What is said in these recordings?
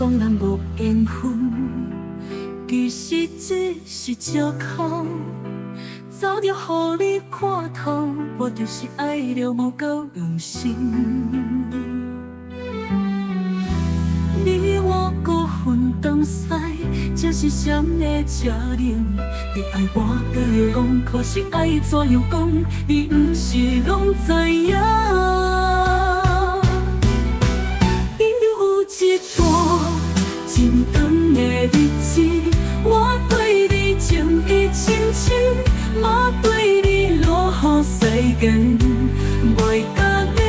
讲咱无缘分，其实只是借口。早就予你看透，我就是爱着无够用心。你我孤分东西，这是谁的责任？你爱我就讲，可是爱怎样讲？你不是拢知影？有一段真长的日子，我对你情意深深，嘛对你落雨世间，袂甲你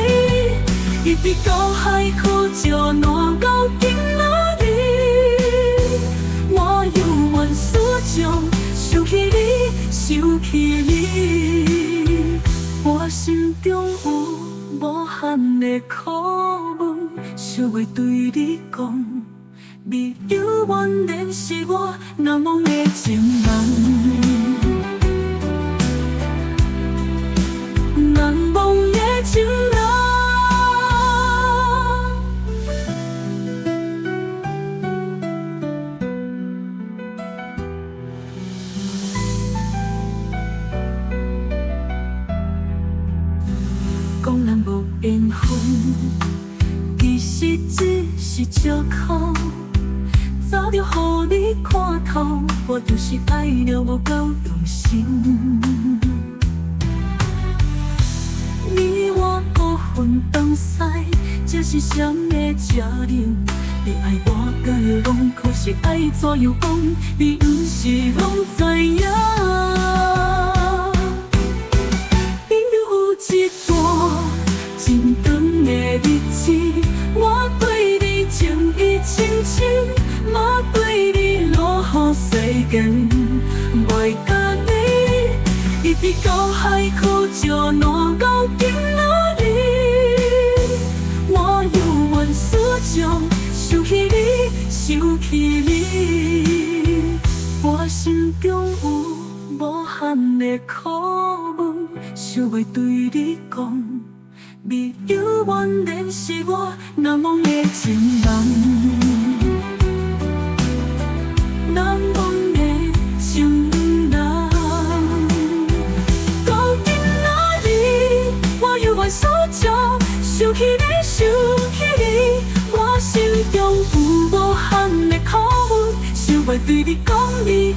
一直到海枯石烂到今仔日，我有缘思将想起你，想起你，我心中有无限的苦闷，想要对你讲，你有原然是我难忘的情人，难忘的情人。讲咱无缘分，其实只是借口。早就予你看透，我就是爱着无够用心。你我孤分东西，这是谁的责任？你爱我就讲，可是爱怎样讲？你不是拢知影？有一段真长的日子，我对你情意深深，嘛对你落雨世间，袂甲你一直到海枯石烂到今仔日，我有缘思将想起你，想起你，我心中有无限的苦闷，想要对你讲，你有原然是我难忘的情人，难忘的情人。到今仔日，我有缘所找，想起你，想起你，我心中有无限的苦闷，想要对你讲，你